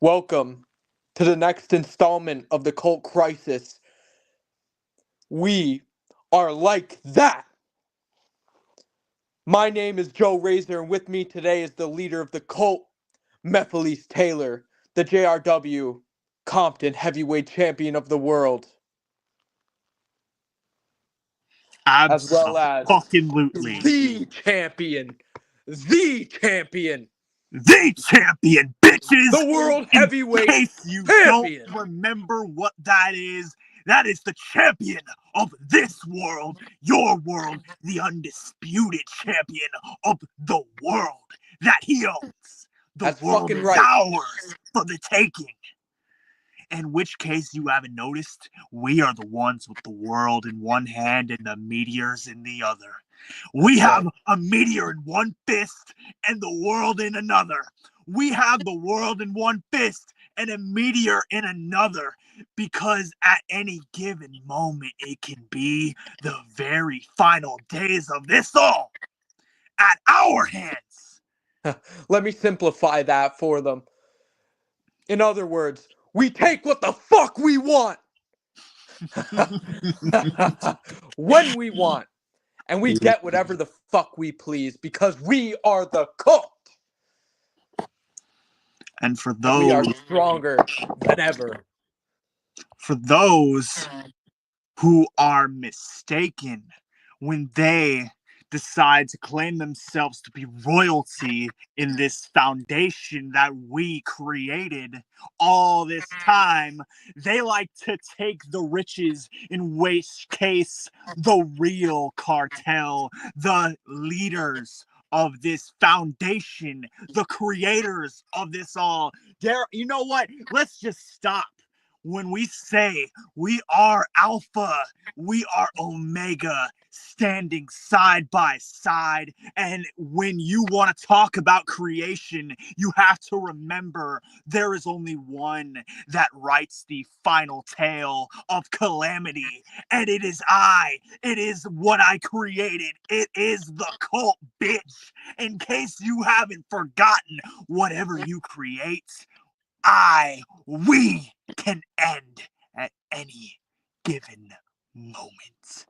Welcome to the next installment of the Cult Crisis. We are like that. My name is Joe Razor, and with me today is the leader of the cult, Mephiles Taylor, the JRW Compton heavyweight champion of the world, as well as Absolutely. the champion, the champion, The champion, bitches! the world In heavyweight case you champion. don't remember what that is the champion of this world, your world, the undisputed champion of the world that he owns. The That's world fucking is right. ours for the taking. In which case, you haven't noticed, we are the ones with the world in one hand and the meteors in the other. We have a meteor in one fist and the world in another. We have the world in one fist and a meteor in another, because at any given moment it can be the very final days of this all at our hands. Let me simplify that for them. In other words, we take what the fuck we want when we want, and we get whatever the fuck we please because we are the cult. And for And we are those stronger than ever. For those who are mistaken when they decide to claim themselves to be royalty in this foundation that we created all this time, they like to take the riches, in which case the real cartel, the leaders of this foundation, the creators of this all. You know what? Let's just stop. When we say we are Alpha, we are Omega, standing side by side. And when you want to talk about creation, you have to remember there is only one that writes the final tale of calamity. And it is I. It is what I created. It is the cult, bitch. In case you haven't forgotten, whatever you create, we can end at any given moment.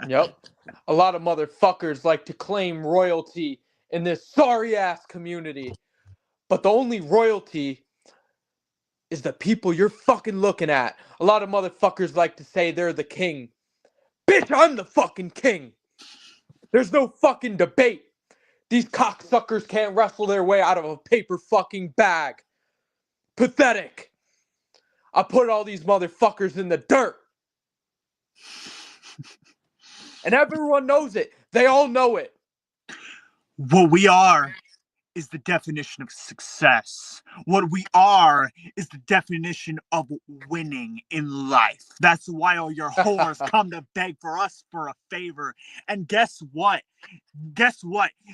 Yep. A lot of motherfuckers like to claim royalty in this sorry ass community. But the only royalty is the people you're fucking looking at. A lot of motherfuckers like to say they're the king. Bitch, I'm the fucking king. There's no fucking debate. These cocksuckers can't wrestle their way out of a paper fucking bag. Pathetic. I put all these motherfuckers in the dirt. And everyone knows it. They all know it. What we are is the definition of success. What we are is the definition of winning in life. That's why all your whores come to beg for us for a favor. And guess what?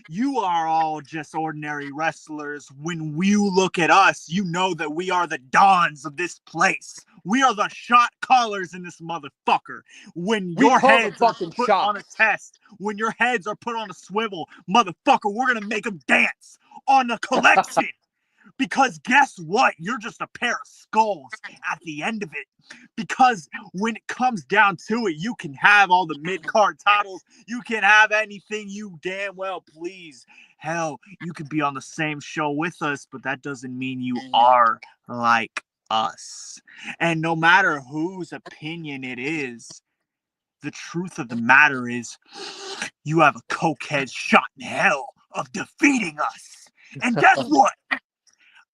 You are all just ordinary wrestlers. When you look at us, you know that we are the dons of this place. We are the shot callers in this motherfucker. When your heads are put on a test, when your heads are put on a swivel, motherfucker, we're gonna make them dance on the collection. Because guess what? You're just a pair of skulls at the end of it. Because when it comes down to it, you can have all the mid-card titles. You can have anything you damn well please. Hell, you can be on the same show with us, but that doesn't mean you are like us. And no matter whose opinion it is, the truth of the matter is you have a cokehead shot in hell of defeating us. And guess what?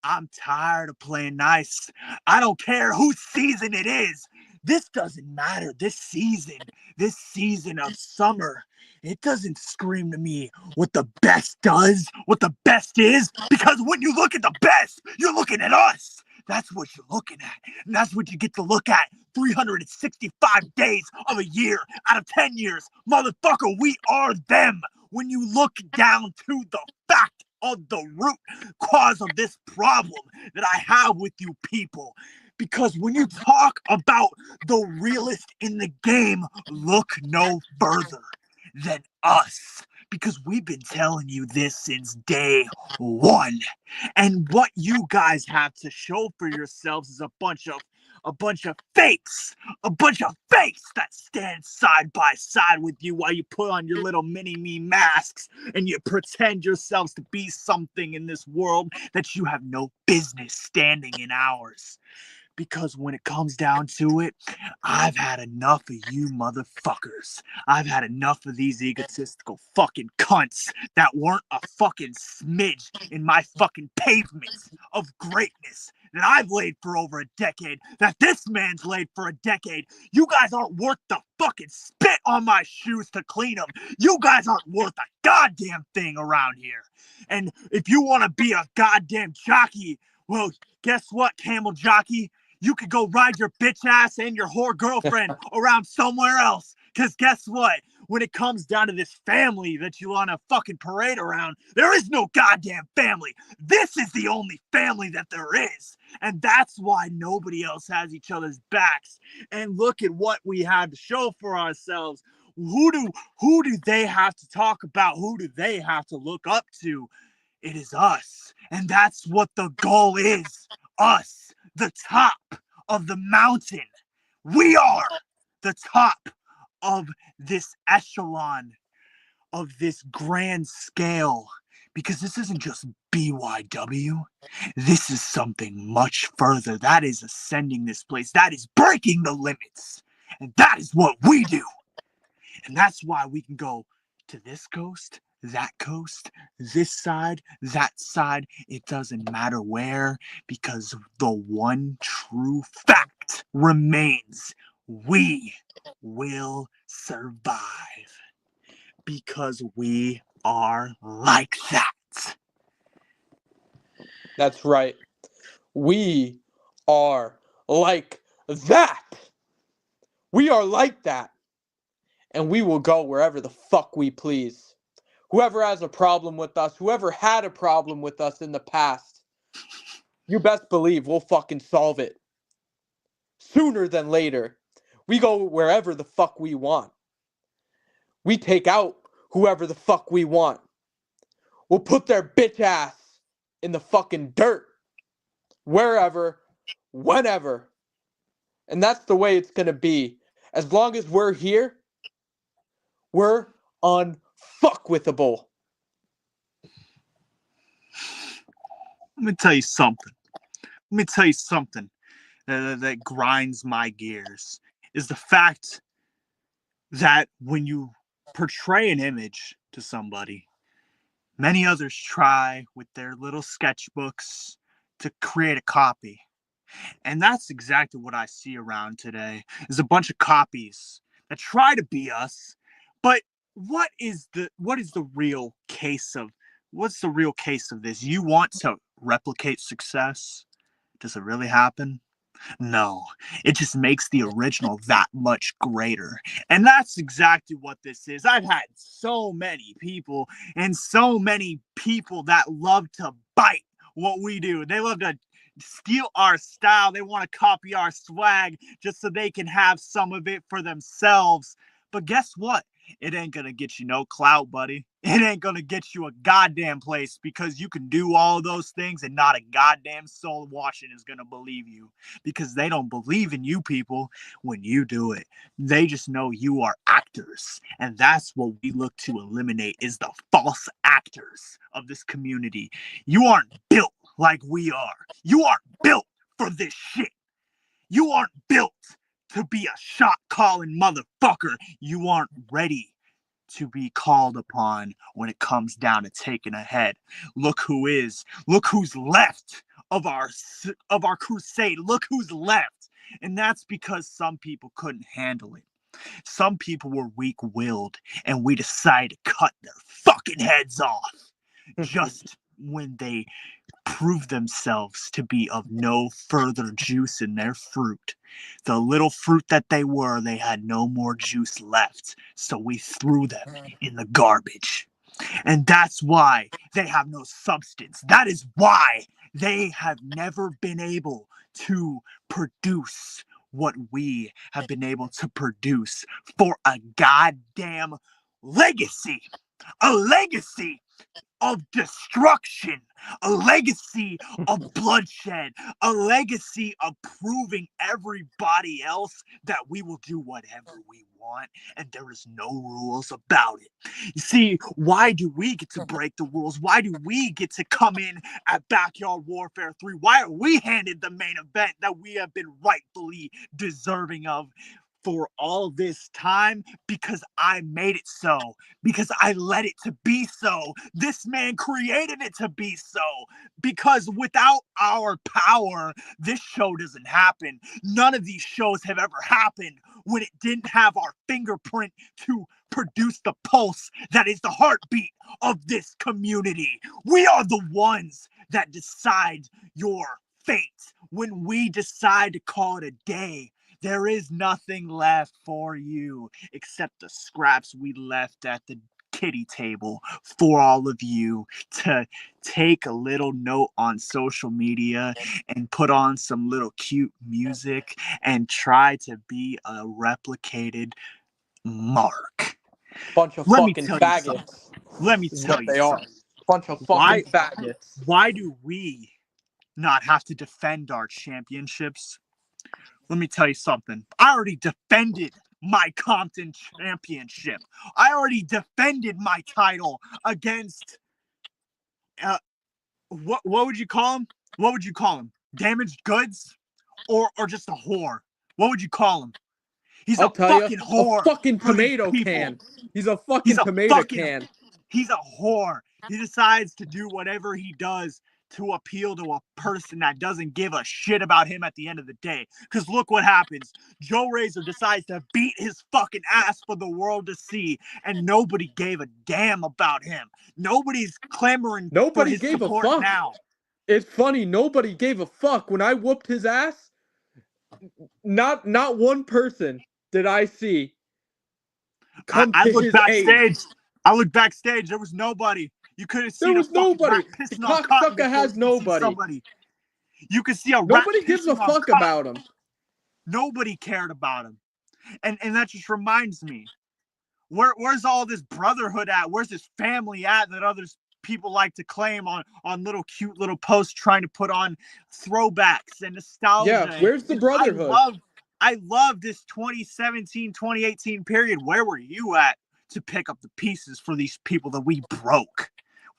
I'm tired of playing nice. I don't care whose season it is. This doesn't matter. This season of summer, it doesn't scream to me what the best does, what the best is, because when you look at the best, you're looking at us. That's what you're looking at. And that's what you get to look at 365 days of a year out of 10 years. Motherfucker, we are them. When you look down to the fact of the root cause of this problem that I have with you people. Because when you talk about the realest in the game, look no further than us. because we've been telling you this since day one. And what you guys have to show for yourselves is a bunch of fakes, that stand side by side with you while you put on your little mini-me masks and you pretend yourselves to be something in this world that you have no business standing in ours. Because when it comes down to it, I've had enough of you motherfuckers. I've had enough of these egotistical fucking cunts that weren't a fucking smidge in my fucking pavement of greatness that I've laid for over a decade, that this man's laid for a decade. You guys aren't worth the fucking spit on my shoes to clean them. You guys aren't worth a goddamn thing around here. And if you want to be a goddamn jockey, well, guess what, camel jockey? You could go ride your bitch ass and your whore girlfriend around somewhere else. Because guess what? When it comes down to this family that you want to fucking parade around, there is no goddamn family. This is the only family that there is. And that's why nobody else has each other's backs. And look at what we have to show for ourselves. Who do they have to talk about? Who do they have to look up to? It is us. And that's what the goal is. Us. The top of the mountain. We are the top of this echelon, of this grand scale, because this isn't just BYW. This is something much further. That is ascending this place. That is breaking the limits. And that is what we do. And that's why we can go to this coast, that coast, this side, that side. It doesn't matter where, because the one true fact remains. We will survive. Because we are like that. That's right. We are like that. We are like that. And we will go wherever the fuck we please. Whoever has a problem with us, whoever had a problem with us in the past, you best believe we'll fucking solve it. Sooner than later. We go wherever the fuck we want. We take out whoever the fuck we want. We'll put their bitch ass in the fucking dirt. Wherever, whenever. And that's the way it's gonna be. As long as we're here, we're unfuckwithable. Let me tell you something. That grinds my gears is the fact that when you portray an image to somebody, many others try with their little sketchbooks to create a copy. And that's exactly what I see around today, is a bunch of copies that try to be us. But what is the real case of what's the real case of this? You want to replicate success? Does it really happen? No, it just makes the original that much greater. And that's exactly what this is. I've had so many people that love to bite what we do. They love to steal our style. They want to copy our swag just so they can have some of it for themselves. But guess what? It ain't gonna get you no clout, buddy. It ain't gonna get you a goddamn place, because you can do all those things and not a goddamn soul watching is gonna believe you, because they don't believe in you people when you do it. They just know you are actors, and that's what we look to eliminate, is the false actors of this community. You aren't built like we are. You aren't built for this shit. You aren't built to be a shot calling motherfucker. You aren't ready to be called upon when it comes down to taking a head. Look who's left of our crusade. Look who's left. And that's because some people couldn't handle it. Some people were weak-willed, and we decided to cut their fucking heads off just when they proved themselves to be of no further juice in their fruit. The little fruit that they were, they had no more juice left, so we threw them in the garbage. And that's why they have no substance. That is why they have never been able to produce what we have been able to produce for a goddamn legacy. A legacy of destruction, a legacy of bloodshed, a legacy of proving everybody else that we will do whatever we want and there is no rules about it. You see, why do we get to break the rules? Why do we get to come in at Backyard Warfare 3? Why are we handed the main event that we have been rightfully deserving of for all this time? Because I made it so, because I let it to be so. This man created it to be so, because without our power, this show doesn't happen. None of these shows have ever happened when it didn't have our fingerprint to produce the pulse that is the heartbeat of this community. We are the ones that decide your fate. When we decide to call it a day, there is nothing left for you except the scraps we left at the kitty table for all of you to take a little note on social media and put on some little cute music and try to be a replicated Mark. Bunch of Let me fucking tell you faggots. something. Let me Is tell what you they are. something. Bunch of fucking faggots. Why do we not have to defend our championships? Let me tell you something. I already defended my Compton championship. I already defended my title against what would you call him? What would you call him? Damaged goods? Or just a whore? What would you call him? He's I'll a tell fucking you, whore. a fucking for these tomato people. can. He's a fucking He's a tomato fucking- can. He's a whore. He decides to do whatever he does to appeal to a person that doesn't give a shit about him at the end of the day. Because look what happens. Joe Razor decides to beat his fucking ass for the world to see, and nobody gave a damn about him. Nobody's clamoring for his Gave a support fuck. now. It's funny, nobody gave a fuck. When I whooped his ass, not one person did I see come I to looked his backstage. aid. I looked backstage. There was nobody. You couldn't see There was nobody. rat The pissing on cotton cocksucker before has you could see nobody. somebody. You could see a rat Nobody gives a pissing on fuck cotton. about him. Nobody cared about him. And that just reminds me, where's all this brotherhood at? Where's this family at that others people like to claim on little cute little posts trying to put on throwbacks and nostalgia? Yeah, where's the brotherhood? I love this 2017, 2018 period. Where were you at to pick up the pieces for these people that we broke?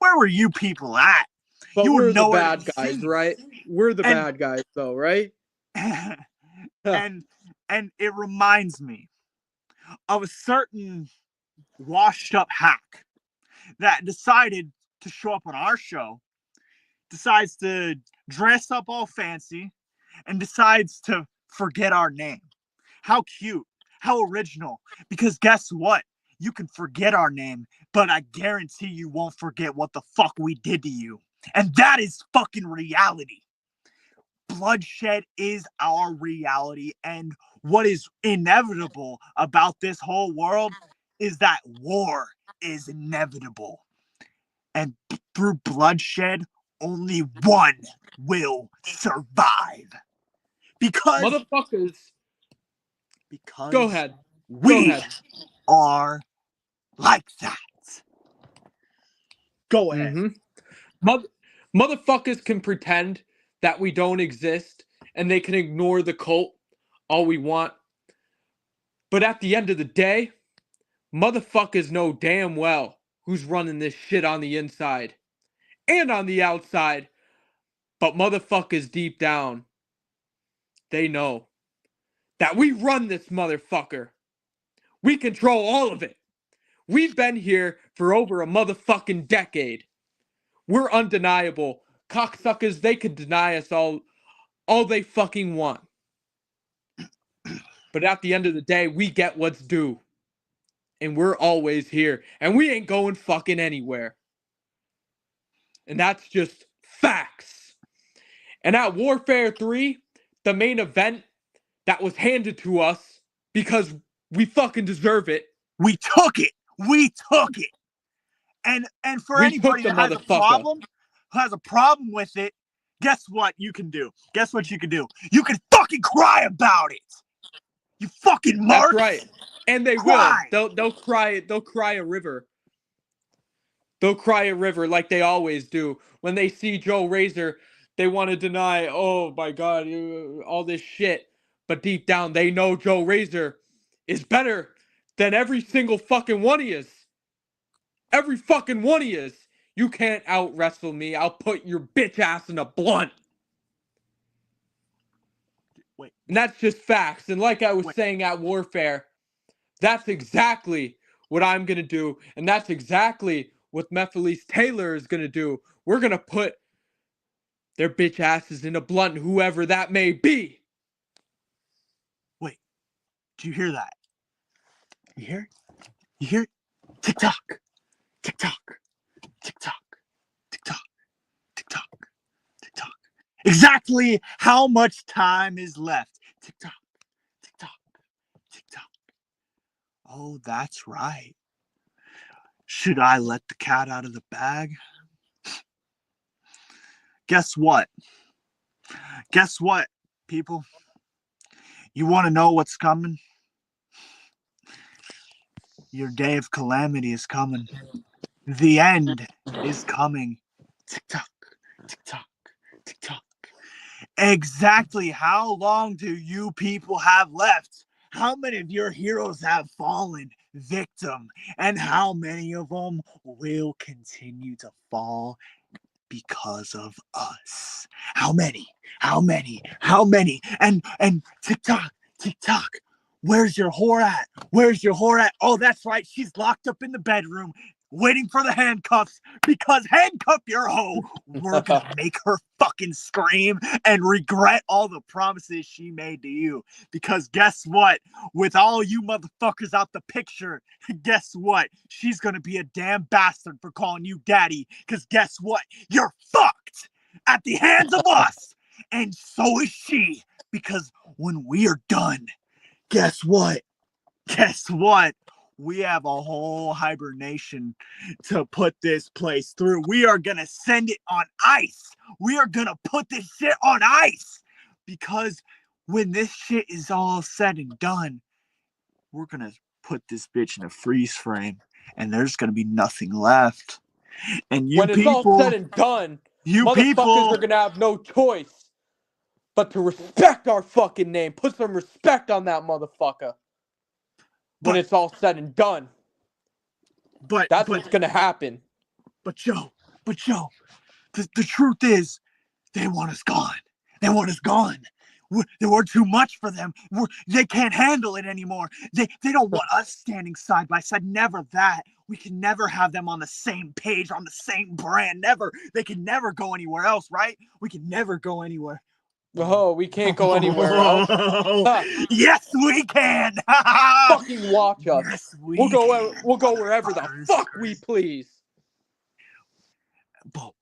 Where were you people at? But You we're were the nowhere bad to be guys, seen. right? We're the And- bad guys, though, right? and it reminds me of a certain washed up hack that decided to show up on our show, decides to dress up all fancy, and decides to forget our name. How cute, how original. Because guess what? You can forget our name, but I guarantee you won't forget what the fuck we did to you. And that is fucking reality. Bloodshed is our reality, and what is inevitable about this whole world is that war is inevitable. And through bloodshed, only one will survive. Because Motherfuckers. because Go ahead. we Go ahead. are like that. Go ahead. Mm-hmm. Motherfuckers can pretend that we don't exist and they can ignore the cult all we want. But at the end of the day, motherfuckers know damn well who's running this shit on the inside and on the outside. But motherfuckers deep down, they know that we run this motherfucker. We control all of it. We've been here for over a motherfucking decade. We're undeniable. Cocksuckers, they could deny us all they fucking want. But at the end of the day, we get what's due. And we're always here. And we ain't going fucking anywhere. And that's just facts. And at Warfare 3, the main event that was handed to us because we fucking deserve it. We took it. We took it. And for We anybody took the that has a motherfucker. problem with it, guess what you can do? Guess what you can do? You can fucking cry about it. You fucking marks. That's right. And they Cry. will. They'll cry a river. They'll cry a river like they always do. When they see Joe Razor, they want to deny, oh my God, all this shit. But deep down, they know Joe Razor is better than every single fucking one of yous. Every fucking one of yous. You can't out wrestle me. I'll put your bitch ass in a blunt. Wait. And that's just facts. And like I was Wait. saying at Warfare, that's exactly what I'm going to do. And that's exactly what Mephiles Taylor is going to do. We're going to put their bitch asses in a blunt, whoever that may be. Wait. Do you hear that? You hear it? You hear it? TikTok. TikTok. TikTok. TikTok. TikTok. TikTok. Exactly how much time is left? TikTok. TikTok. TikTok. Oh, that's right. Should I let the cat out of the bag? Guess what? Guess what, people? You want to know what's coming? Your day of calamity is coming. The end is coming. TikTok, TikTok, TikTok. Exactly how long do you people have left? How many of your heroes have fallen victim? And how many of them will continue to fall because of us? How many? How many? How many? And TikTok, TikTok. Where's your whore at? Where's your whore at? Oh, that's right. She's locked up in the bedroom waiting for the handcuffs, because handcuff your hoe. We're gonna make her fucking scream and regret all the promises she made to you. Because guess what? With all you motherfuckers out the picture, guess what? She's gonna be a damn bastard for calling you daddy. Because guess what? You're fucked at the hands of us. And so is she. Because when we are done, guess what? Guess what? We have a whole hibernation to put this place through. We are going to send it on ice. We are going to put this shit on ice. Because when this shit is all said and done, we're going to put this bitch in a freeze frame. And there's going to be nothing left. And you When it's people, all said and done, you motherfuckers people are going to have no choice but to respect our fucking name. Put some respect on that motherfucker. When it's all said and done. That's what's gonna happen. But Joe, the truth is, they want us gone. They want us gone. We're too much for them. They can't handle it anymore. They don't want us standing side by side. Never that. We can never have them on the same page, on the same brand. Never. They can never go anywhere else, right? We can never go anywhere. Oh, we can't go anywhere else. Yes, we can. Fucking watch us. Yes, We'll go wherever the fuck we please. But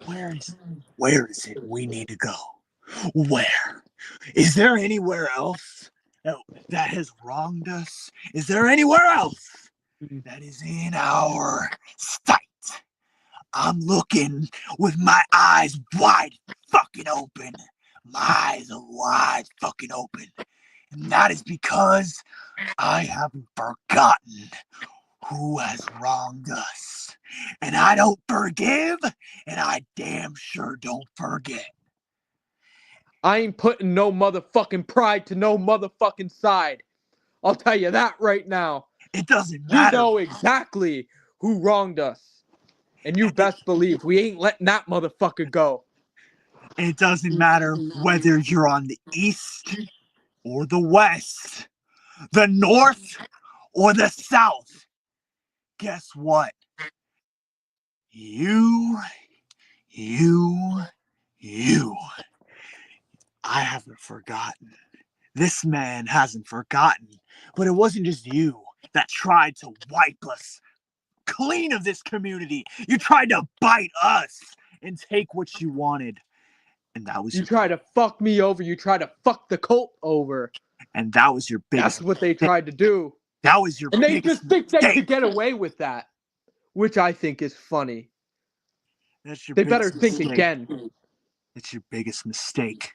where is it we need to go? Where? Is there anywhere else that has wronged us? Is there anywhere else that is in our sight? I'm looking with my eyes wide fucking open. My eyes are wide fucking open. And that is because I haven't forgotten who has wronged us. And I don't forgive, and I damn sure don't forget. I ain't putting no motherfucking pride to no motherfucking side. I'll tell you that right now. It doesn't matter. We know exactly who wronged us. And you best believe we ain't letting that motherfucker go. It doesn't matter whether you're on the east or the west, the north or the south. Guess what? You. I haven't forgotten. This man hasn't forgotten. But it wasn't just you that tried to wipe us clean of this community. You tried to bite us and take what you wanted. And that was you try to fuck me over. You try to fuck the cult over. And that was your biggest. That's what they tried to do. That was your and biggest. And they just think they could get away with that, which I think is funny. That's your they better mistake. think again. That's your biggest mistake.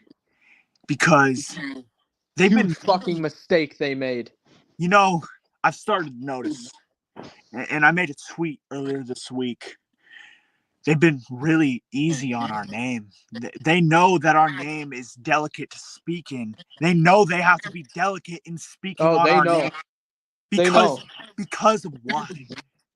Because they've Huge been fucking mistake they made. You know, I've started to notice, and I made a tweet earlier this week they've been really easy on our name. They know that our name is delicate to speak in. They know they have to be delicate in speaking Oh, on they our know. name They know. because of what?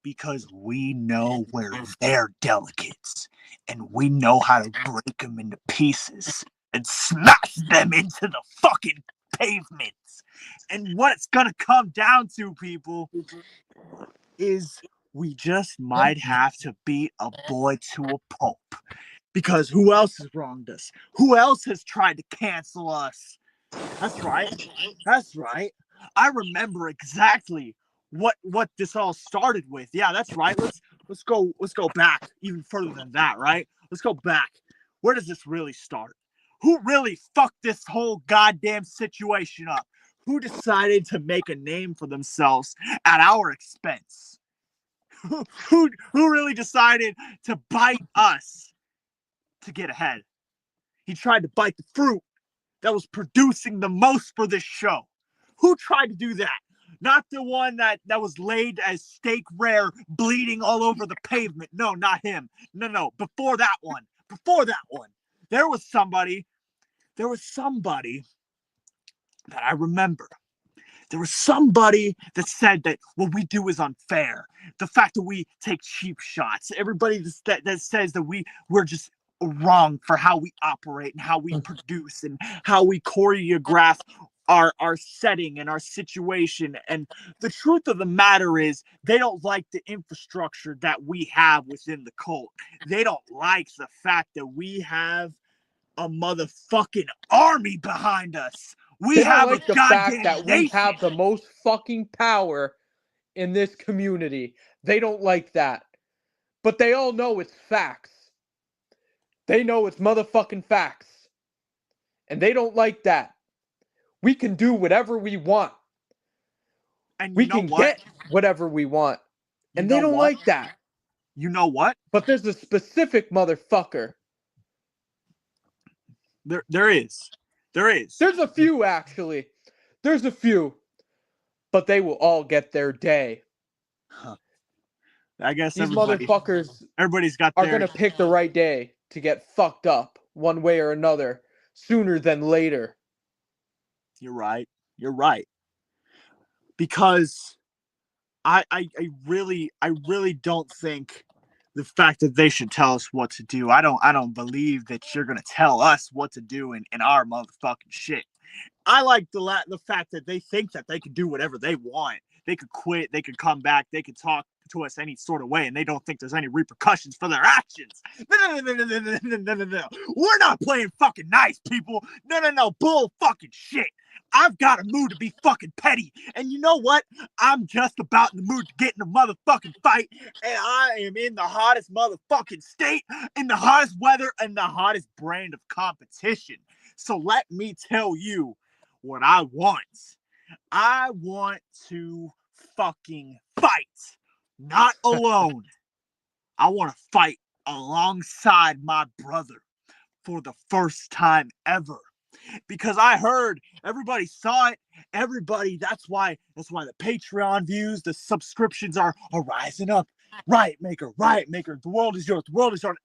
Because we know where they're delicates, and we know how to break them into pieces and smash them into the fucking pavements. And what it's gonna come down to, people, is we just might have to beat a boy to a pulp. Because who else has wronged us? Who else has tried to cancel us? That's right. That's right. I remember exactly what this all started with. Yeah, that's right. Let's go back even further than that, right? Let's go back. Where does this really start? Who really fucked this whole goddamn situation up? Who decided to make a name for themselves at our expense? Who really decided to bite us to get ahead? He tried to bite the fruit that was producing the most for this show. Who tried to do that? Not the one that was laid as steak rare, bleeding all over the pavement. No, not him. No. Before that one. There was somebody that I remember. There was somebody that said that what we do is unfair. The fact that we take cheap shots. Everybody that says that we're just wrong for how we operate and how we produce and how we choreograph our setting and our situation. And the truth of the matter is they don't like the infrastructure that we have within the cult. They don't like the fact that we have a motherfucking army behind us. We They don't have like a the fact goddamn that we nation. have the most fucking power in this community. They don't like that. But they all know it's facts. They know it's motherfucking facts. And they don't like that. We can do whatever we want. And We you know can what? get whatever we want. You And they know don't what? like that. You know what? But there's a specific motherfucker. There is. There's a few, actually. There's a few. But they will all get their day. Huh. I guess These motherfuckers everybody's got are their. going to pick the right day to get fucked up one way or another sooner than later. You're right. Because I really don't think the fact that they should tell us what to do. I don't believe that you're gonna tell us what to do in our motherfucking shit. I like the fact that they think that they can do whatever they want. They could quit, they could come back, they could talk to us any sort of way, and they don't think there's any repercussions for their actions. No. We're not playing fucking nice, people. No. Bull fucking shit. I've got a mood to be fucking petty. And you know what? I'm just about in the mood to get in a motherfucking fight. And I am in the hottest motherfucking state, in the hottest weather, and the hottest brand of competition. So let me tell you what I want. I want to fucking fight. Not alone. I want to fight alongside my brother for the first time ever. Because I heard everybody saw it. Everybody, that's why the Patreon views, the subscriptions are rising up. Riot Maker, the world is yours,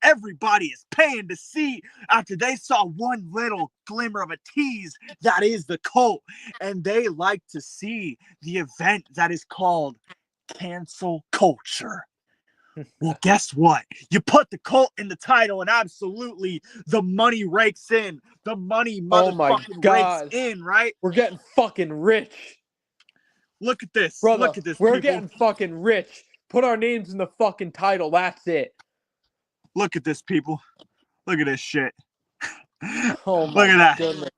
Everybody is paying to see after they saw one little glimmer of a tease that is the cult. And they like to see the event that is called cancel culture. Well, guess what? You put the cult in the title, and absolutely the money rakes in. The money motherfucking rakes in, right? We're getting fucking rich. Look at this. Brother, Look at this, we're people. getting fucking rich. Put our names in the fucking title. That's it. Look at this, people. Look at this shit. Oh my Look at that. goodness.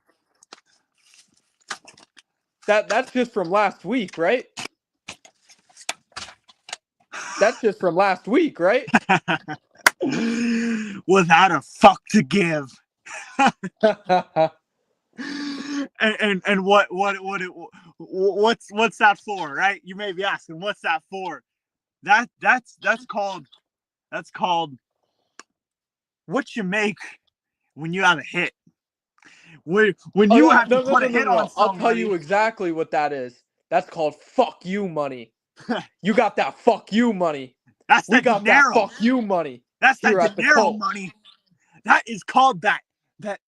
That's just from last week, right? That's just from last week, right? Without a fuck to give. and what's that for, right? You may be asking, what's that for? That's called what you make when you have a hit. When you have to put a hit on somebody. I'll tell you exactly what that is. That's called fuck you money. You got that fuck you money. We got that fuck you money. That's that here at De the Niro cult. money. That is called that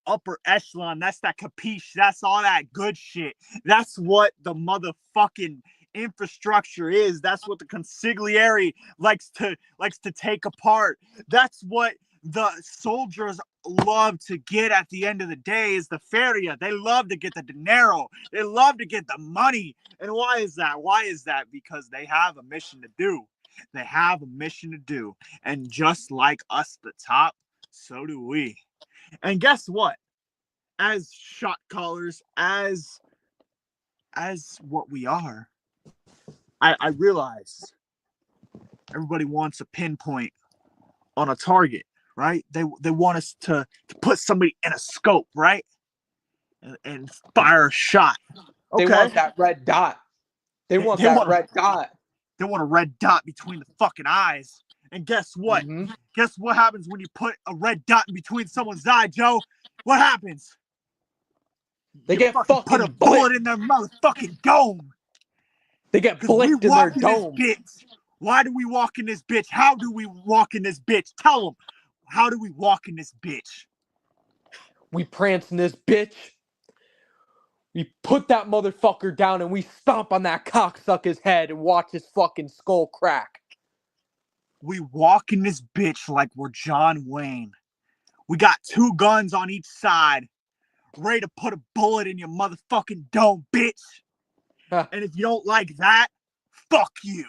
upper echelon. That's that capiche. That's all that good shit. That's what the motherfucking infrastructure is. That's what the consigliere likes to take apart. That's what the soldiers love to get at the end of the day is the feria. They love to get the dinero. They love to get the money. And why is that? Why is that? Because they have a mission to do. They have a mission to do. And just like us at the top, so do we. And guess what? As shot callers, as what we are, I realize everybody wants a pinpoint on a target, right? They want us to put somebody in a scope, right? And fire a shot. They Okay. want that red dot. They want that red dot. They want a red dot between the fucking eyes. And guess what? Mhm. Guess what happens when you put a red dot in between someone's eye, Joe? What happens? They get put fucking a bullet in their motherfucking dome. They get Because we blicked in their walk in this dome. bitch. Why do we walk in this bitch? How do we walk in this bitch? Tell them. How do we walk in this bitch? We prance in this bitch. We put that motherfucker down and we stomp on that cocksucker's head and watch his fucking skull crack. We walk in this bitch like we're John Wayne. We got 2 guns on each side, ready to put a bullet in your motherfucking dome, bitch. Huh. And if you don't like that, fuck you.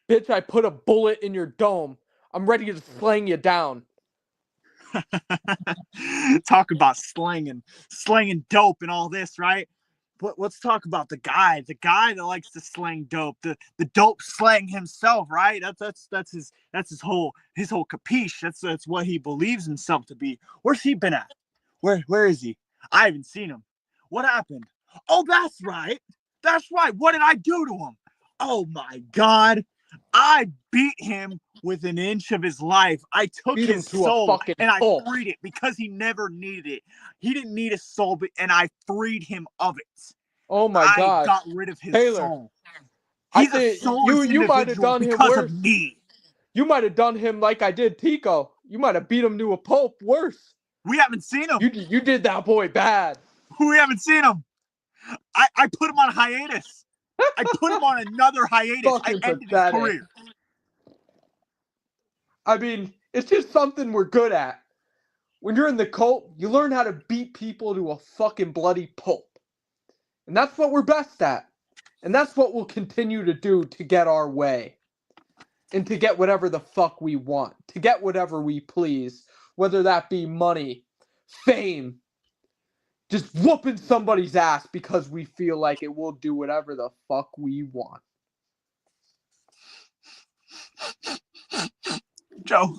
Bitch, I put a bullet in your dome. I'm ready to slang you down. Talk about slanging dope and all this, right? But let's talk about the guy that likes to slang dope, the dope slang himself, right? That's his whole capiche. That's what he believes himself to be. Where's he been at? Where is he? I haven't seen him. What happened? Oh, that's right. What did I do to him? Oh my God. I beat him with an inch of his life. I took Beat him his to a soul fucking and I pulp. freed it because he never needed it. He didn't need a soul, and I freed him of it. Oh my God. I got rid of his Taylor, soul. I He's a think soulless you might have individual done him because worse. of me. You might have done him like I did Tico. You might have beat him to a pulp worse. We haven't seen him. You did that boy bad. We haven't seen him. I put him on hiatus. I put him on another hiatus. Fucking I ended pathetic. his career. I mean, it's just something we're good at. When you're in the cult, you learn how to beat people to a fucking bloody pulp. And that's what we're best at. And that's what we'll continue to do to get our way. And to get whatever the fuck we want. To get whatever we please. Whether that be money, fame, just whooping somebody's ass because we feel like it will do whatever the fuck we want. Joe.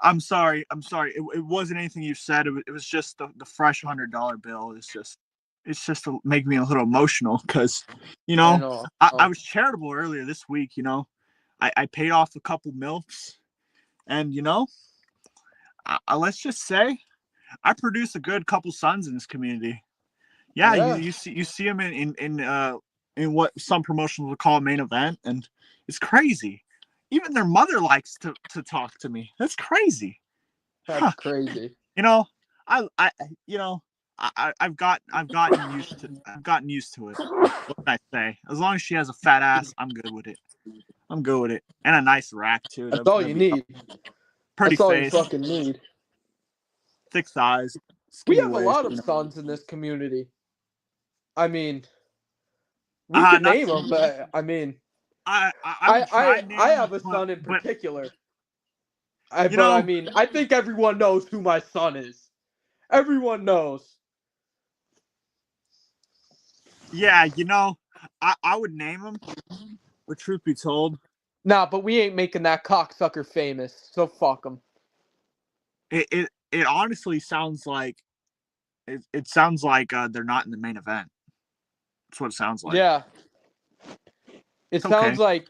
I'm sorry. It wasn't anything you said. It was just the fresh $100 bill. It's just to make me a little emotional because, I was charitable earlier this week. I paid off a couple milfs, and let's just say I produce a good couple sons in this community. Yeah. You see them in what some promotions would call a main event, and it's crazy. Even their mother likes to talk to me. That's crazy. That's crazy. I've gotten used to it. What can I say? As long as she has a fat ass, I'm good with it. And a nice rack too. That's all you need. Pretty That's all face. you fucking need. Thick thighs. We have a lot of sons in this community. I mean, we Uh, can not- name them, but I mean, I I have a son in particular. I mean, I think everyone knows who my son is. Everyone knows. Yeah, I would name him, but truth be told, Nah, but we ain't making that cocksucker famous, so fuck him. it honestly sounds like it sounds like they're not in the main event. That's what it sounds like. Yeah. It sounds like.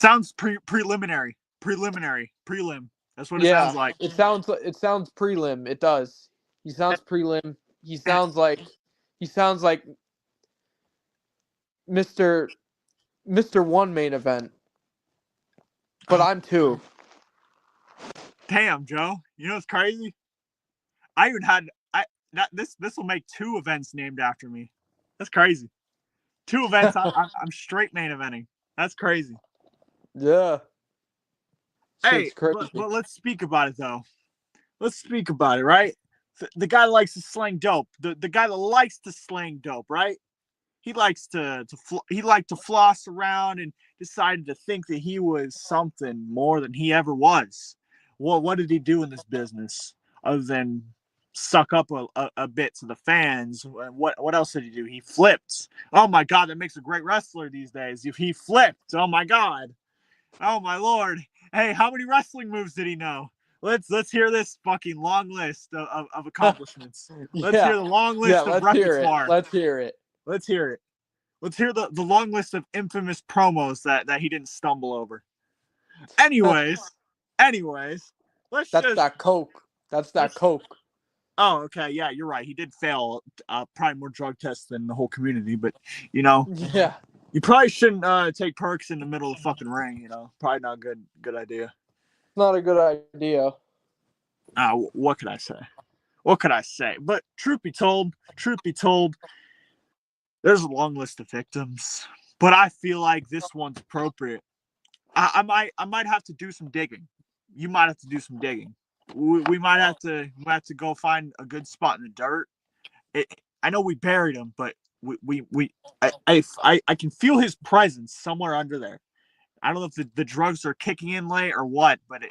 Sounds preliminary. Prelim. That's what it sounds like. It sounds prelim. It does. He sounds prelim. He sounds like Mr. One main event, but I'm two. Damn, Joe. You know what's crazy? I even had this will make 2 events named after me. That's crazy. 2 events I'm straight main eventing. That's crazy. Yeah. Hey, Shit's crazy. but let's speak about it though. Let's speak about it, right? The guy that likes to slang dope. The guy that likes to slang dope, right? He likes he liked to floss around and decided to think that he was something more than he ever was. Well, what did he do in this business other than suck up a bit to the fans? What else did he do? He flipped. Oh my god, that makes a great wrestler these days. If he flipped, oh my god. Oh my lord. Hey, how many wrestling moves did he know? Let's hear this fucking long list of accomplishments. Let's hear the long list of let's hear it. repertoire. Let's hear it. Let's hear it. Let's hear the long list of infamous promos that he didn't stumble over. Anyways, let's That's just. that coke. That's that coke. Oh, okay, yeah, you're right. He did fail probably more drug tests than the whole community, but you know, Yeah. you probably shouldn't take perks in the middle of the fucking ring. You know, probably not a good idea. Not a good idea. What could I say? What could I say? But truth be told, there's a long list of victims, but I feel like this one's appropriate. I might have to do some digging. You might have to do some digging. We might have to go find a good spot in the dirt. I know we buried him, but I can feel his presence somewhere under there. I don't know if the drugs are kicking in late or what, but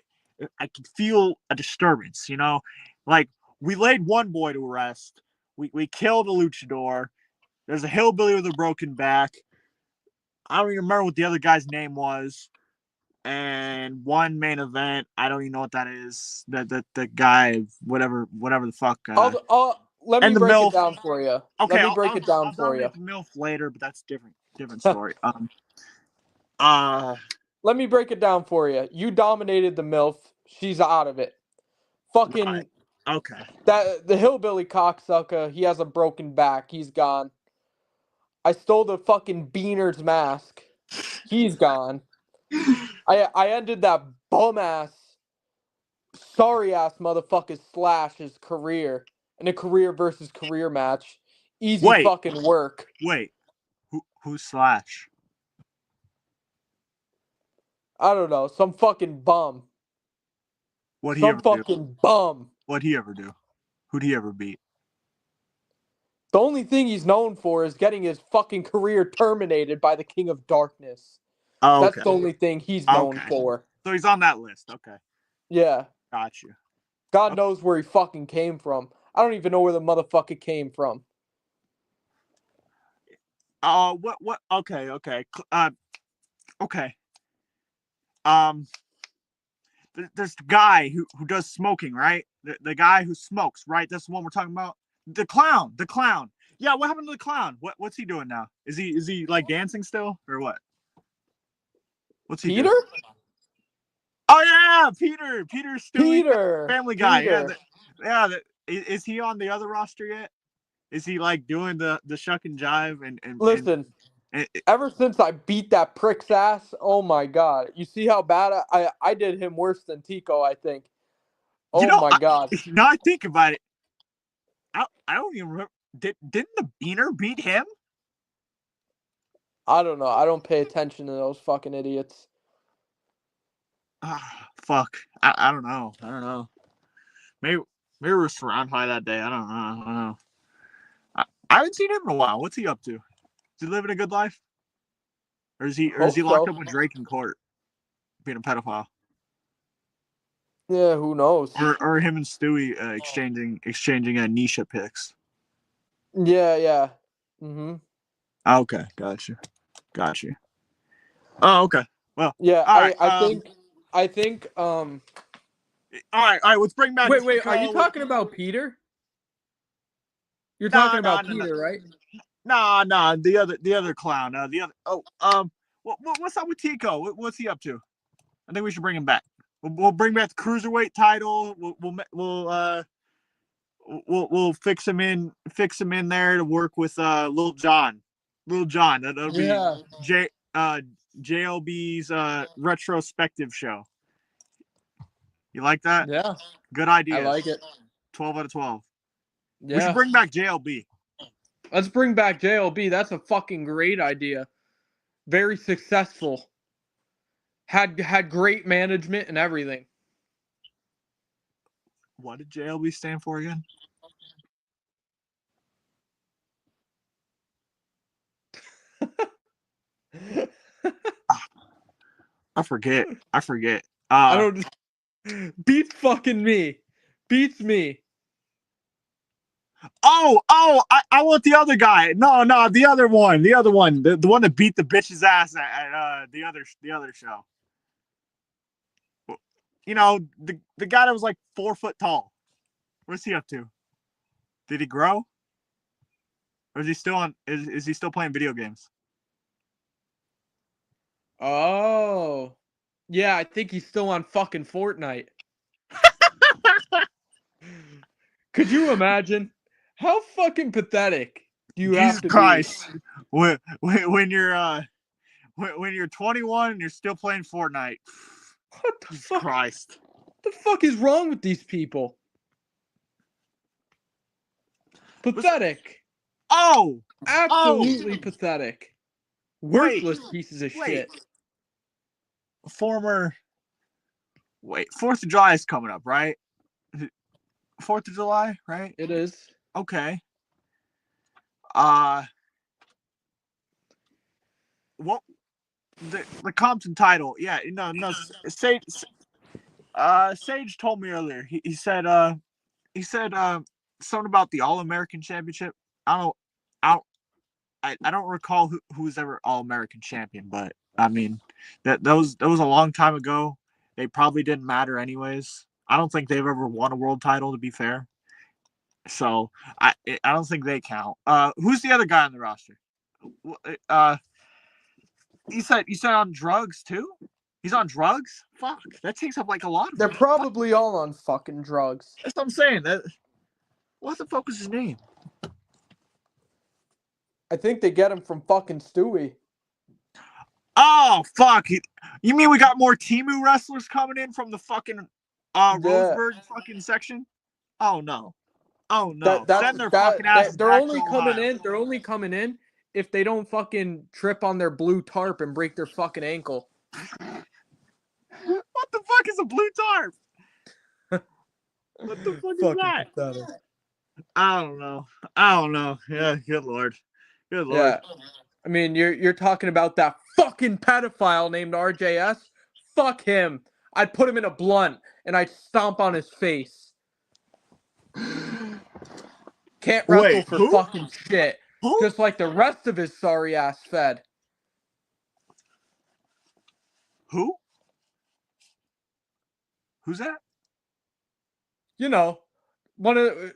I can feel a disturbance. You know, like we laid one boy to rest. We killed a luchador. There's a hillbilly with a broken back. I don't even remember what the other guy's name was. And one main event, I don't even know what that is. The guy, whatever the fuck. Let me And the break MILF. it down for you. Okay, Let me break it down I'll for you. dominate the MILF later, but that's different story. Let me break it down for you. You dominated the MILF. She's out of it. Fucking right. Okay. the hillbilly cocksucker, he has a broken back. He's gone. I stole the fucking Beaner's mask. He's gone. I ended that bum ass, sorry ass motherfucker Slash's career in a career versus career match. Easy fucking work. Wait. Who's Slash? I don't know. Some fucking bum. What'd he Some ever do? fucking bum. What'd he ever do? Who'd he ever beat? The only thing he's known for is getting his fucking career terminated by the King of Darkness. Oh, okay. That's the only thing he's known for. So he's on that list. Okay. Yeah. Got you. God knows where he fucking came from. I don't even know where the motherfucker came from. What? Okay. Okay. There's the guy who does smoking, right? The guy who smokes, right? That's the one we're talking about. The clown. Yeah, what happened to the clown? What's he doing now? Is he like dancing still or what? What's he Peter? doing? Oh yeah, Peter Stewie, Peter. Family Guy. Peter. Is he on the other roster yet? Is he like doing the shuck and jive and Listen, and ever since I beat that prick's ass, oh my god. You see how bad I did him worse than Tico, I think. Oh my god. Now I think about it, I don't even remember. Didn't the Beaner beat him? I don't know. I don't pay attention to those fucking idiots. Fuck. I don't know. Maybe we're surrounded by that day. I don't know. I haven't seen him in a while. What's he up to? Is he living a good life? Or is he locked up with Drake in court, being a pedophile? Yeah, who knows? Or him and Stewie exchanging Nisha pics. Yeah. Mm-hmm. Okay, got you. Oh, okay. Well, yeah, I think all right, let's bring back Wait, are you talking about Peter? You're talking about Peter, right? Nah, the other clown. What's up with Tico? What's he up to? I think we should bring him back. We'll bring back the cruiserweight title. We'll fix him in there to work with Lil Jon. Lil Jon. That'll be Yeah. JLB's retrospective show. You like that? Yeah. Good idea. I like it. 12 out of 12. Yeah. We should bring back JLB. Let's bring back JLB. That's a fucking great idea. Very successful. Had great management and everything. What did JLB stand for again? I forget. I don't. Beats fucking me. Beats me. Oh, I want the other guy. No, the other one. The one that beat the bitch's ass at the other show. You know, the guy that was like 4 foot tall. What's he up to? Did he grow? Or is he still on? Is he still playing video games? Oh. Yeah, I think he's still on fucking Fortnite. Could you imagine? How fucking pathetic do you have to Christ. Be? When you're 21 and you're still playing Fortnite. What the fuck? Christ. What the fuck is wrong with these people? Pathetic. Oh! Absolutely pathetic. Worthless pieces of shit. 4th of July is coming up, right? 4th of July, right? It is. Okay. What the Compton title? Yeah, no. Sage told me earlier. He said something about the All-American Championship. I don't recall who's ever All-American champion, but I mean that was a long time ago. They probably didn't matter anyways. I don't think they've ever won a world title, to be fair. So I don't think they count. Who's the other guy on the roster? You said on drugs too? He's on drugs? Fuck, that takes up like a lot of They're probably all on fucking drugs. That's what I'm saying. What the fuck was his name? I think they get him from fucking Stewie. Oh fuck! You mean we got more Temu wrestlers coming in from the fucking Roseburg fucking section? Oh no! Send their fucking asses they're back only to coming Ohio. in. They're only coming in if they don't fucking trip on their blue tarp and break their fucking ankle. What the fuck is a blue tarp? What the fuck is that? Pathetic. I don't know. Yeah, good lord. Yeah. I mean, you're talking about that fucking pedophile named RJS? Fuck him. I'd put him in a blunt and I'd stomp on his face. Can't wrestle for who? fucking shit. Who? Just like the rest of his sorry ass fed. Who? Who's that? You know, one of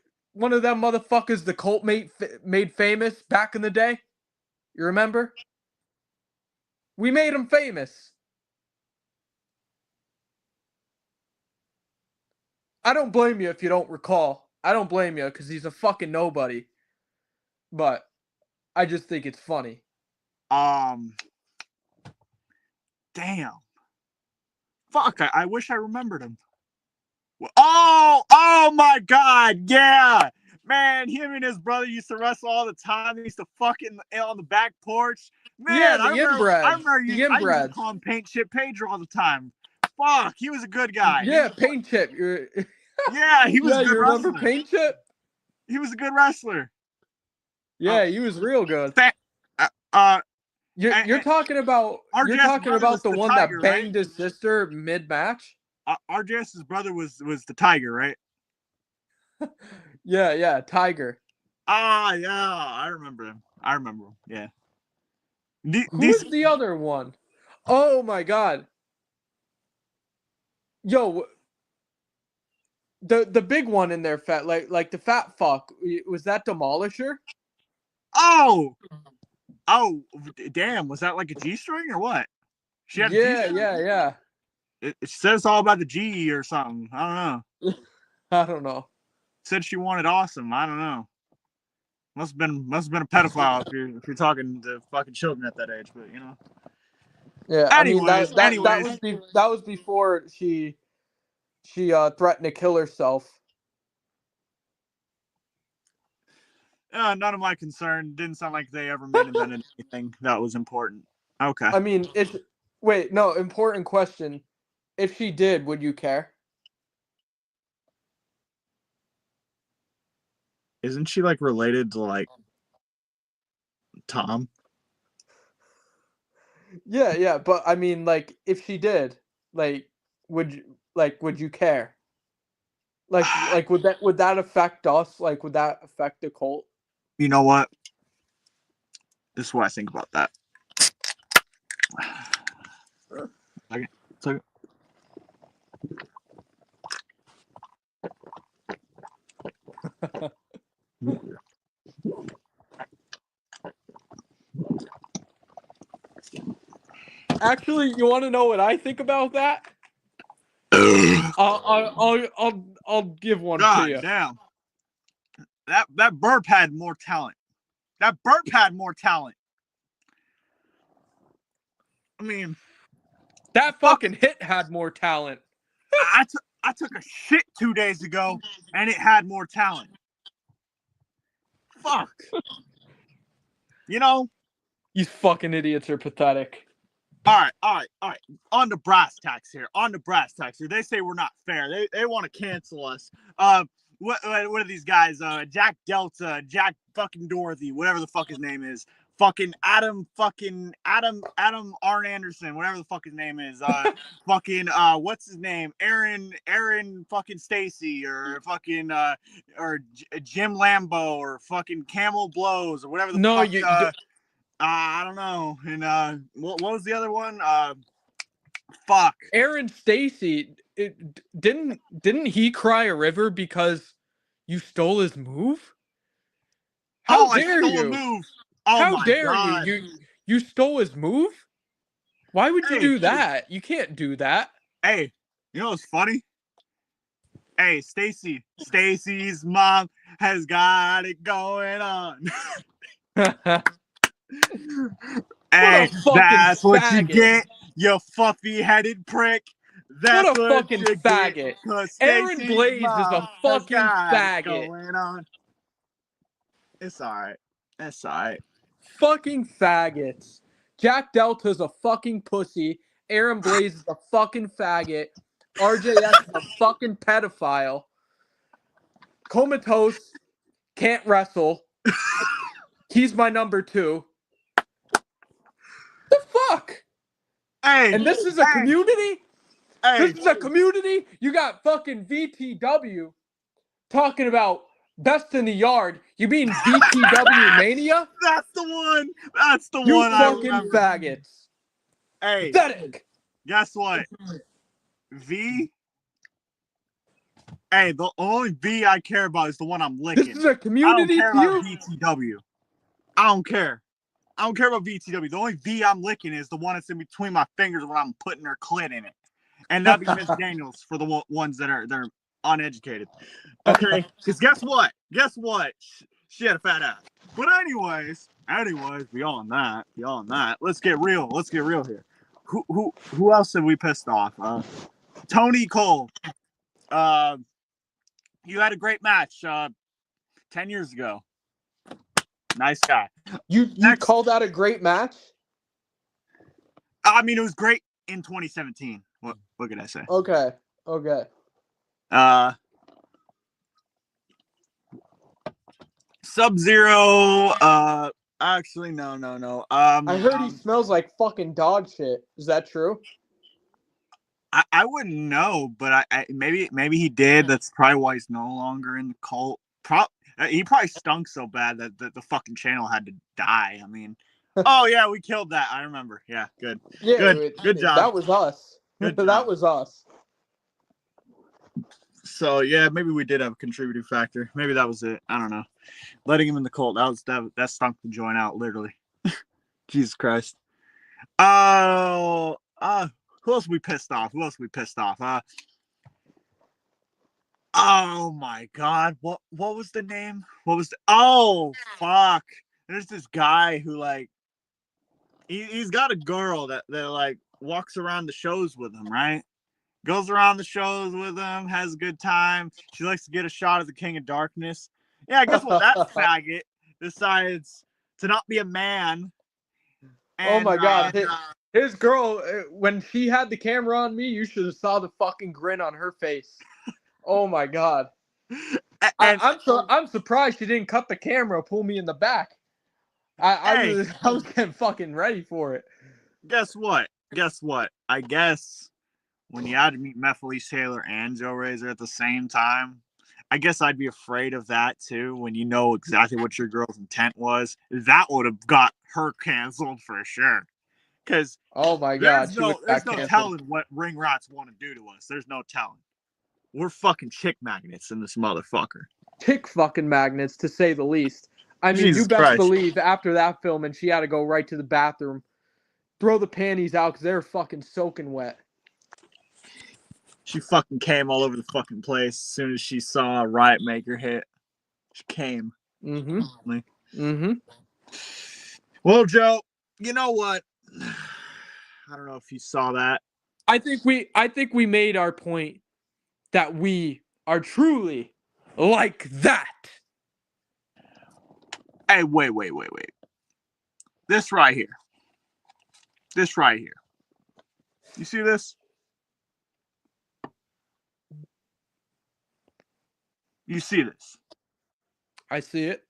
them motherfuckers the Colt made famous back in the day. You remember? We made him famous. I don't blame you if you don't recall. I don't blame you because he's a fucking nobody. But I just think it's funny. Damn. Fuck, I wish I remembered him. Oh my god, yeah. Man, him and his brother used to wrestle all the time. They used to fucking on the back porch. Man, Yeah, the I remember I used to inbreds. call him Paint Chip Pedro all the time. Fuck, he was a good guy. Yeah, Paint Chip. Yeah, he was a good you remember wrestler. Paint Chip? He was a good wrestler. Yeah, he was real good. You're talking about the one Tiger, that banged right? his sister mid-match? RJS's brother was the Tiger, right? Yeah, Tiger. Yeah, I remember him. Yeah. Who's the other one? Oh my god. Yo, the big one in there, fat like the fat fuck. Was that Demolisher? Oh, damn! Was that like a G-string or what? She had yeah. It says all about the G or something. I don't know. I don't know. Said she wanted awesome. I don't know. Must have been a pedophile if you're talking to fucking children at that age, but you know. Yeah, I mean Anyways, that was before she threatened to kill herself. None of my concern. Didn't sound like they ever invented anything that was important. Okay. I mean, important question. If she did, would you care? Isn't she like related to like Tom? Yeah, but I mean, like, if she did, like, would you care? Like, would that affect us? Like, would that affect the cult? You know what? This is what I think about that. Okay. Actually, you want to know what I think about that? I'll give one God to you. damn. That burp had more talent. That burp had more talent. I mean, That fucking hit had more talent. I took a shit 2 days ago and it had more talent. Fuck. You know? You fucking idiots are pathetic. All right. On to brass tacks here. They say we're not fair. They want to cancel us. What are these guys? Jack Delta, Jack fucking Dorothy, whatever the fuck his name is. Adam Arn Anderson, whatever the fuck his name is. What's his name? Aaron fucking Stacy, or fucking Jim Lambo, or fucking Camel Blows, or whatever the fuck. I don't know. And what was the other one? Fuck. Aaron Stacy, didn't he cry a river because you stole his move? How dare I stole you? a move. Oh How my dare God. you stole his move? Why would you Hey. do that? You can't do that. Hey, you know what's funny? Hey, Stacy's mom has got it going on. Hey, that's what you get, you fluffy-headed prick. That's what a fucking you faggot. Get, 'cause Aaron Stacy's Blaze is a mom fucking has got it faggot. going on. It's alright. It's alright. Fucking faggots. Jack Delta's a fucking pussy. Aaron Blaze is a fucking faggot. RJS is a fucking pedophile. Comatose can't wrestle. He's my number 2. The fuck? Hey, And this is a community? Hey. This is a community? You got fucking VTW talking about best in the yard. You mean VTW Mania? That's the one. That's the You one. fucking faggots. Hey, pathetic. Guess what? V. Hey, the only V I care about is the one I'm licking. This is a community I don't to care you? about VTW. I don't care. I don't care about VTW. The only V I'm licking is the one that's in between my fingers when I'm putting her clit in it. And that'd be Miss Daniels for the ones that are uneducated. Okay? Because guess what? She had a fat ass. But anyways, beyond that, let's get real. Here. Who else have we pissed off? Tony Cole. You had a great match 10 years ago. Nice guy. You call that a great match? I mean, it was great in 2017. What could I say? Okay. Sub-Zero. Actually, no. I heard he smells like fucking dog shit. Is that true? I wouldn't know, but I maybe he did. That's probably why he's no longer in the cult. He probably stunk so bad that the fucking channel had to die. I mean, oh yeah, we killed that. I remember. Yeah, good. Yeah, good job. That was us. That was us. So yeah, maybe we did have a contributing factor. Maybe that was it. I don't know. Letting him in the cult, that stunk the joint out, literally. Jesus Christ. Who else we pissed off? Oh my god. What was the name? Oh fuck. There's this guy who like he's got a girl that like walks around the shows with him, right? Goes around the shows with him, has a good time. She likes to get a shot of the King of Darkness. Yeah, I guess what that faggot decides to not be a man. Oh And my god. His girl, when she had the camera on me, you should have saw the fucking grin on her face. Oh my god. I'm surprised she didn't cut the camera, pull me in the back. Hey, I was getting fucking ready for it. guess what? I guess when you had to meet Mephiles Taylor and Joe Razor at the same time, I guess I'd be afraid of that too. When you know exactly what your girl's intent was, that would have got her canceled for sure. Because oh my god, there's no telling what ring rats want to do to us. There's no telling. We're fucking chick magnets in this motherfucker. Chick fucking magnets, to say the least. I mean, Jesus you best Christ. believe after that film, and she had to go right to the bathroom, throw the panties out because they're fucking soaking wet. She fucking came all over the fucking place as soon as she saw a Riot Maker hit. She came. Mm-hmm. Mm-hmm. Well, Joe, you know what? I don't know if you saw that. I think we made our point that we are truly like that. Hey, wait. This right here. You see this? You see this? I see it.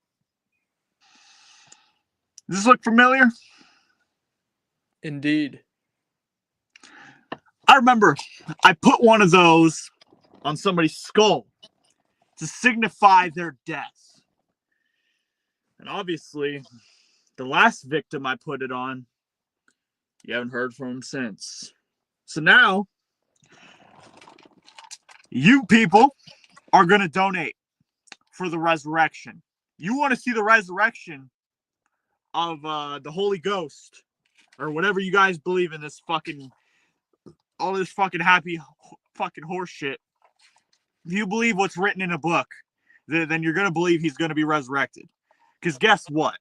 Does this look familiar? Indeed. I remember I put one of those on somebody's skull to signify their death. And obviously, the last victim I put it on, you haven't heard from him since. So now, you people are going to donate for the resurrection. You want to see the resurrection of the Holy Ghost, or whatever you guys believe in, this fucking, all this fucking happy fucking horse shit. If you believe what's written in a book, then you're going to believe he's going to be resurrected. Because guess what?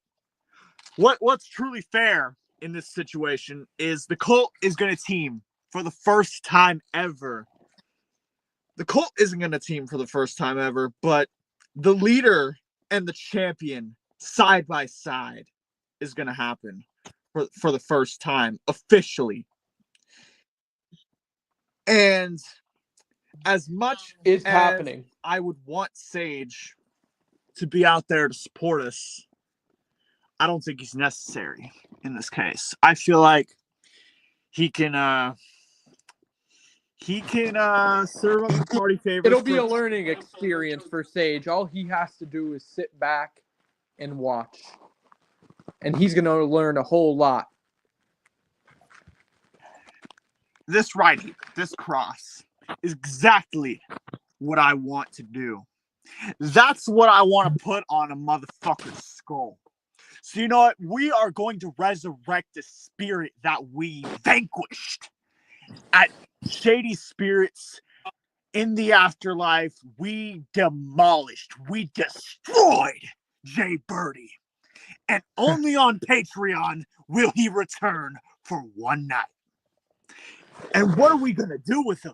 What's truly fair in this situation is the cult is going to team for the first time ever. The cult isn't going to team for the first time ever, but the leader and the champion side by side is going to happen for the first time officially. And as much It's as happening. I would want Sage to be out there to support us, I don't think he's necessary in this case. I feel like he can serve up the party favors. It'll be a learning experience for Sage. All he has to do is sit back and watch. And he's going to learn a whole lot. This right here, this cross, is exactly what I want to do. That's what I want to put on a motherfucker's skull. So you know what? We are going to resurrect the spirit that we vanquished at Shady Spirits in the afterlife. We demolished, we destroyed Jay Birdie. And only on Patreon will he return for one night. And what are we going to do with him?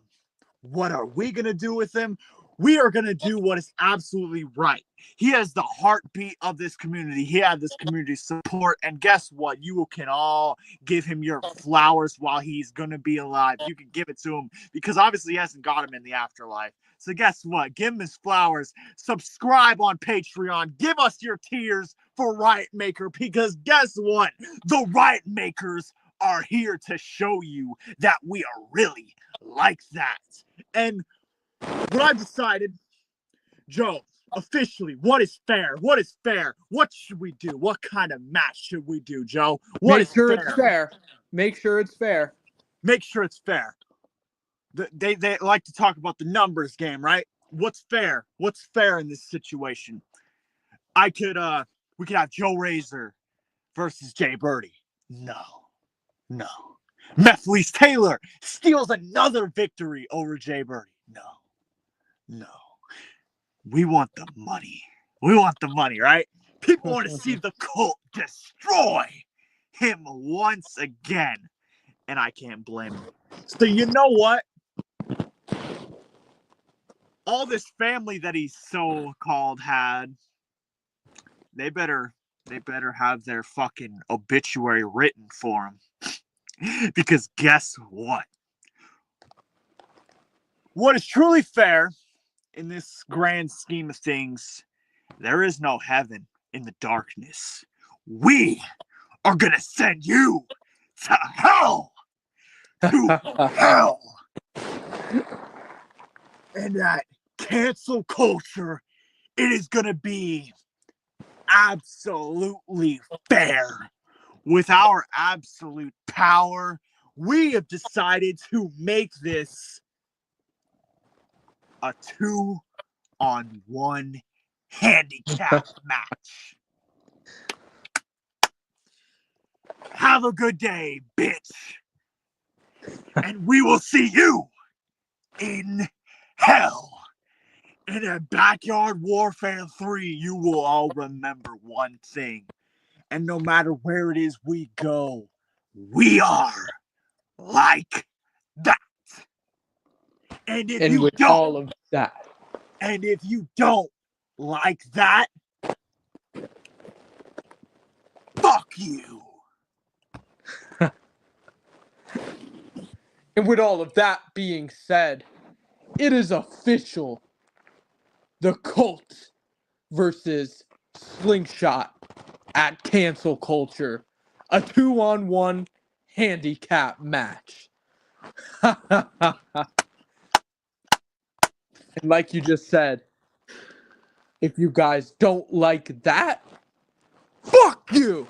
What are we going to do with him? We are going to do what is absolutely right. He has the heartbeat of this community. He had this community support. And guess what? You can all give him your flowers while he's going to be alive. You can give it to him because obviously he hasn't got him in the afterlife. So guess what? Give him his flowers. Subscribe on Patreon. Give us your tears for Riot Maker because guess what? The Riot Makers are here to show you that we are really like that. And what I've decided, Joe, officially, what is fair? What is fair? What should we do? What kind of match should we do, Joe? Make sure it's fair. Make sure it's fair. Make sure it's fair. They like to talk about the numbers game, right? What's fair? What's fair in this situation? We could have Joe Razor versus Jay Birdie. No. Mephiles Taylor steals another victory over Jay Birdie. No. We want the money. We want the money, right? People want to see the cult destroy him once again. And I can't blame him. So you know what? All this family that he so-called had, they better have their fucking obituary written for him. Because guess what? What is truly fair in this grand scheme of things, there is no heaven in the darkness. We are gonna send you to hell! To hell! And that cancel culture, it is gonna be absolutely fair. With our absolute power, we have decided to make this a 2-on-1 handicap match. Have a good day, bitch. And we will see you in hell. In a Backyard Warfare 3, you will all remember one thing. And no matter where it is we go, we are like that. And if you with don't, all of that, and if you don't like that, fuck you. and with all of that being said, it is official. The Cult versus Slingshot at Cancel Culture. A 2-on-1 handicap match. And like you just said, if you guys don't like that, fuck you!